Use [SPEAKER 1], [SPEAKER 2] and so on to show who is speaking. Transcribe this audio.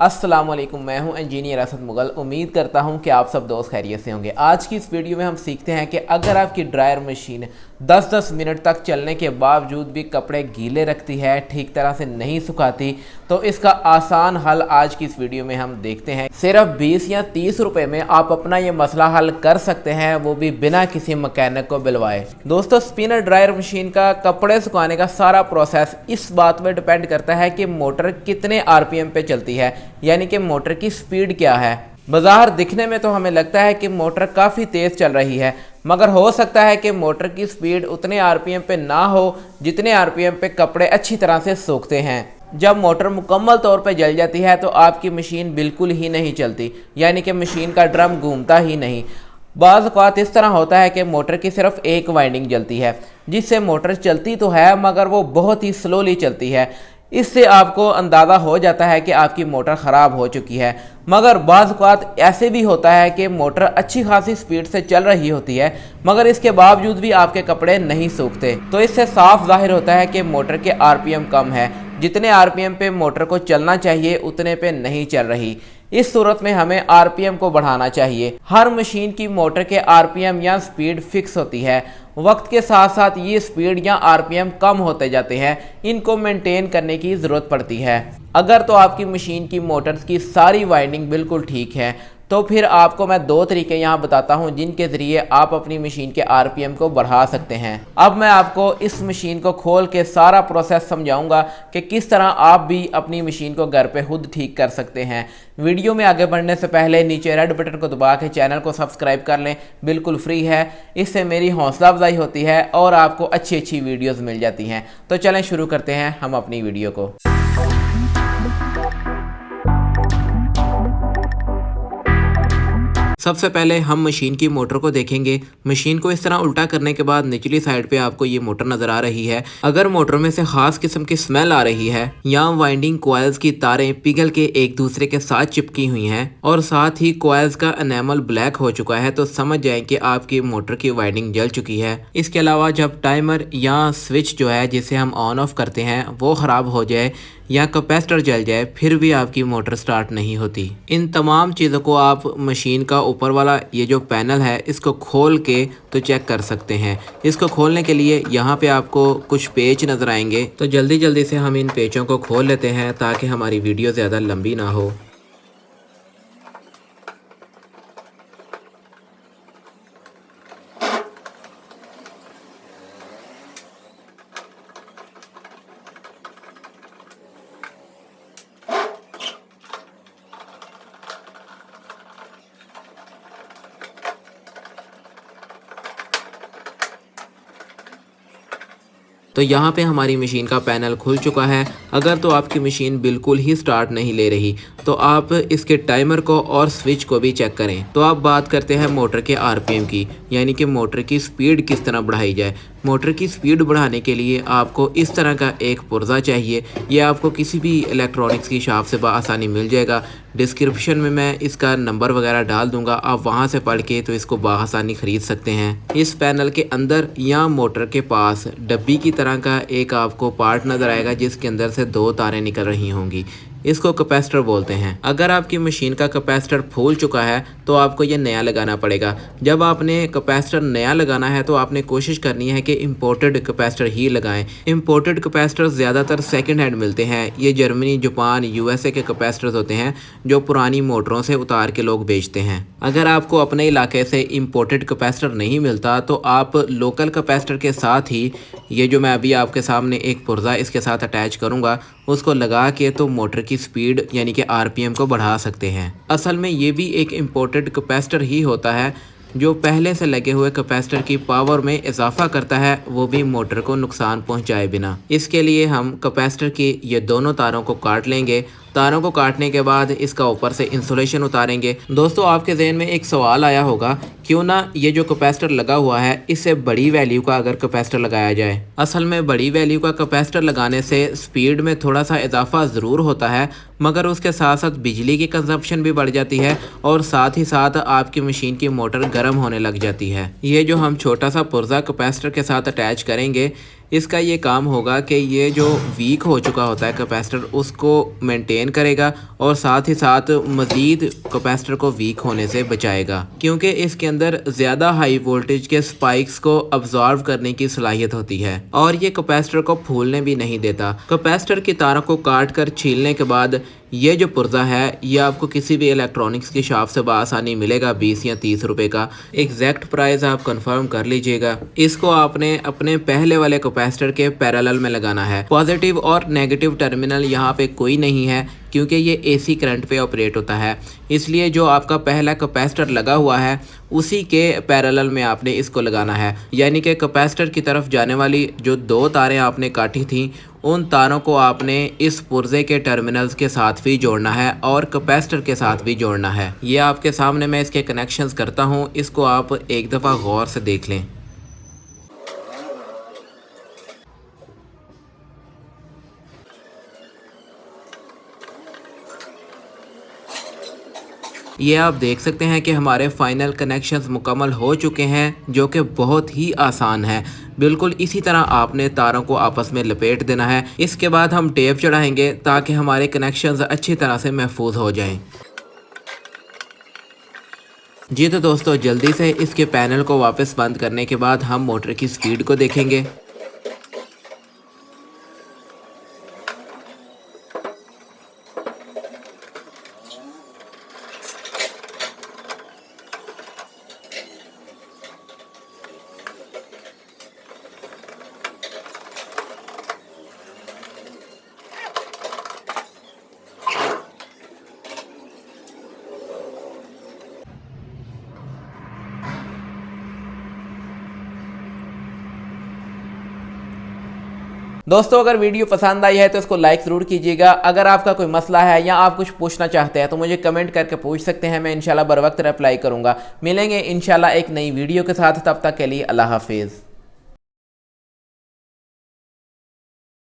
[SPEAKER 1] अस्सलामुअलैकुम, मैं हूं इंजीनियर असद मुगल। उम्मीद करता हूं कि आप सब दोस्त खैरियत से होंगे। आज की इस वीडियो में हम सीखते हैं कि अगर आपकी ड्रायर मशीन 10-10 मिनट तक चलने के बावजूद भी कपड़े गीले रखती है, ठीक तरह से नहीं सुखाती, तो इसका आसान हल आज की इस वीडियो में हम देखते हैं। सिर्फ 20 या 30 रुपए में आप अपना ये मसला हल कर सकते हैं, वो भी बिना किसी मैकेनिक को बुलवाए। दोस्तों, स्पिनर ड्रायर मशीन का कपड़े सुखाने का सारा प्रोसेस इस बात पर डिपेंड करता है कि मोटर कितने आरपीएम पे चलती है, यानी कि मोटर की स्पीड क्या है। बाजार दिखने में तो हमें लगता है कि मोटर काफ़ी तेज़ चल रही है, मगर हो सकता है कि मोटर की स्पीड उतने आरपीएम पे ना हो जितने आरपीएम पे कपड़े अच्छी तरह से सूखते हैं। जब मोटर मुकम्मल तौर पे जल जाती है तो आपकी मशीन बिल्कुल ही नहीं चलती, यानी कि मशीन का ड्रम घूमता ही नहीं। बाज़ औक़ात इस तरह होता है कि मोटर की सिर्फ एक वाइंडिंग जलती है, जिससे मोटर चलती तो है मगर वो बहुत ही स्लोली चलती है। इससे आपको अंदाज़ा हो जाता है कि आपकी मोटर ख़राब हो चुकी है। मगर बाज़ औक़ात ऐसे भी होता है कि मोटर अच्छी खासी स्पीड से चल रही होती है, मगर इसके बावजूद भी आपके कपड़े नहीं सूखते। तो इससे साफ ज़ाहिर होता है कि मोटर के आरपीएम कम है। जितने आरपीएम पे मोटर को चलना चाहिए उतने पे नहीं चल रही। इस सूरत में हमें आरपीएम को बढ़ाना चाहिए। हर मशीन की मोटर के आरपीएम या स्पीड फिक्स होती है। वक्त के साथ साथ ये स्पीड या आरपीएम कम होते जाते हैं, इनको मेंटेन करने की ज़रूरत पड़ती है। अगर तो आपकी मशीन की मोटर्स की सारी वाइंडिंग बिल्कुल ठीक है, तो फिर आपको मैं दो तरीके यहाँ बताता हूँ जिनके ज़रिए आप अपनी मशीन के आरपीएम को बढ़ा सकते हैं। अब मैं आपको इस मशीन को खोल के सारा प्रोसेस समझाऊंगा कि किस तरह आप भी अपनी मशीन को घर पे खुद ठीक कर सकते हैं। वीडियो में आगे बढ़ने से पहले नीचे रेड बटन को दबा के चैनल को सब्सक्राइब कर लें, बिल्कुल फ्री है। इससे मेरी हौसला अफजाई होती है और आपको अच्छी अच्छी वीडियोज़ मिल जाती हैं। तो चलें शुरू करते हैं हम अपनी वीडियो को। सबसे पहले हम मशीन की मोटर को देखेंगे। मशीन को इस तरह उल्टा करने के बाद निचली साइड पे आपको ये मोटर नज़र आ रही है। अगर मोटर में से खास किस्म की स्मेल आ रही है या वाइंडिंग कॉइल्स की तारें पिघल के एक दूसरे के साथ चिपकी हुई हैं और साथ ही कॉइल्स का एनेमल ब्लैक हो चुका है, तो समझ जाए कि आपकी मोटर की वाइंडिंग जल चुकी है। इसके अलावा जब टाइमर या स्विच जो है जिसे हम ऑन ऑफ करते हैं वो ख़राब हो जाए या कैपेसिटर जल जाए, फिर भी आपकी मोटर स्टार्ट नहीं होती। इन तमाम चीज़ों को आप मशीन का ऊपर वाला ये जो पैनल है इसको खोल के तो चेक कर सकते हैं। इसको खोलने के लिए यहाँ पे आपको कुछ पेच नज़र आएंगे, तो जल्दी जल्दी से हम इन पेचों को खोल लेते हैं ताकि हमारी वीडियो ज़्यादा लंबी ना हो। तो यहाँ पे हमारी मशीन का पैनल खुल चुका है। अगर तो आपकी मशीन बिल्कुल ही स्टार्ट नहीं ले रही तो आप इसके टाइमर को और स्विच को भी चेक करें। तो आप बात करते हैं मोटर के आरपीएम की, यानी कि मोटर की स्पीड किस तरह बढ़ाई जाए। मोटर की स्पीड बढ़ाने के लिए आपको इस तरह का एक पुर्जा चाहिए। ये आपको किसी भी इलेक्ट्रॉनिक्स की शॉप से आसानी मिल जाएगा। डिस्क्रिप्शन में मैं इसका नंबर वगैरह डाल दूंगा, आप वहां से पढ़ के तो इसको आसानी ख़रीद सकते हैं। इस पैनल के अंदर या मोटर के पास डब्बी की तरह का एक आपको पार्ट नज़र आएगा जिसके अंदर से दो तारें निकल रही होंगी। इसको कैपेसिटर बोलते हैं। अगर आपकी मशीन का कैपेसिटर फूल चुका है तो आपको ये नया लगाना पड़ेगा। जब आपने कैपेसिटर नया लगाना है तो आपने कोशिश करनी है कि इंपोर्टेड कैपेसिटर ही लगाएं। इंपोर्टेड कैपेसिटर ज़्यादातर सेकंड हैंड मिलते हैं। ये जर्मनी, जापान, यूएसए के कैपेसिटर्स होते हैं जो पुरानी मोटरों से उतार के लोग बेचते हैं। अगर आपको अपने इलाके से इंपोर्टेड कैपेसिटर नहीं मिलता तो आप लोकल कैपेसिटर के साथ ही ये जो मैं अभी आपके सामने एक पुर्जा इसके साथ अटैच करूँगा उसको लगा के तो मोटर की स्पीड यानी कि आरपीएम को बढ़ा सकते हैं। असल में ये भी एक इंपोर्टेड कैपेसिटर ही होता है जो पहले से लगे हुए कैपेसिटर की पावर में इजाफा करता है, वो भी मोटर को नुकसान पहुंचाए बिना। इसके लिए हम कैपेसिटर की ये दोनों तारों को काट लेंगे। तारों को काटने के बाद इसका ऊपर से इंसुलेशन उतारेंगे। दोस्तों, आपके जहन में एक सवाल आया होगा, क्यों ना ये जो कैपेसिटर लगा हुआ है इससे बड़ी वैल्यू का अगर कैपेसिटर लगाया जाए। असल में बड़ी वैल्यू का कैपेसिटर लगाने से स्पीड में थोड़ा सा इजाफा ज़रूर होता है, मगर उसके साथ साथ बिजली की कंजप्शन भी बढ़ जाती है और साथ ही साथ आपकी मशीन की मोटर गर्म होने लग जाती है। ये जो हम छोटा सा पुर्जा कैपेसिटर के साथ अटैच करेंगे इसका ये काम होगा कि ये जो वीक हो चुका होता है कैपेसिटर उसको मेंटेन करेगा और साथ ही साथ मज़ीद कैपेसिटर को वीक होने से बचाएगा, क्योंकि इसके अंदर ज़्यादा हाई वोल्टेज के स्पाइक्स को अब्जॉर्व करने की सलाहियत होती है और ये कैपेसिटर को फूलने भी नहीं देता। कैपेसिटर की तारों को काट कर छीलने के बाद ये जो पुर्जा है ये आपको किसी भी इलेक्ट्रॉनिक्स की शॉप से बआसानी मिलेगा 20 या 30 रुपए का। एग्जैक्ट प्राइस आप कंफर्म कर लीजिएगा। इसको आपने अपने पहले वाले कैपेसिटर के पैरेलल में लगाना है। पॉजिटिव और नेगेटिव टर्मिनल यहाँ पे कोई नहीं है क्योंकि ये एसी करंट पे ऑपरेट होता है, इसलिए जो आपका पहला कैपेसिटर लगा हुआ है उसी के पैरेलल में आपने इसको लगाना है। यानी कि कैपेसिटर की तरफ जाने वाली जो 2 तारें आपने काटी थी उन तारों को आपने इस पुर्जे के टर्मिनल्स के साथ भी जोड़ना है और कैपेसिटर के साथ भी जोड़ना है। ये आपके सामने मैं इसके कनेक्शंस करता हूँ, इसको आप एक दफ़ा गौर से देख लें। ये आप देख सकते हैं कि हमारे फाइनल कनेक्शंस मुकम्मल हो चुके हैं, जो कि बहुत ही आसान है। बिल्कुल इसी तरह आपने तारों को आपस में लपेट देना है। इसके बाद हम टेप चढ़ाएंगे ताकि हमारे कनेक्शंस अच्छी तरह से महफूज हो जाएं। जी तो दोस्तों, जल्दी से इसके पैनल को वापस बंद करने के बाद हम मोटर की स्पीड को देखेंगे। दोस्तों, अगर वीडियो पसंद आई है तो इसको लाइक ज़रूर कीजिएगा। अगर आपका कोई मसला है या आप कुछ पूछना चाहते हैं तो मुझे कमेंट करके पूछ सकते हैं, मैं इंशाल्लाह बर वक्त रिप्लाई करूंगा। मिलेंगे इंशाल्लाह एक नई वीडियो के साथ, तब तक के लिए अल्लाह हाफिज़।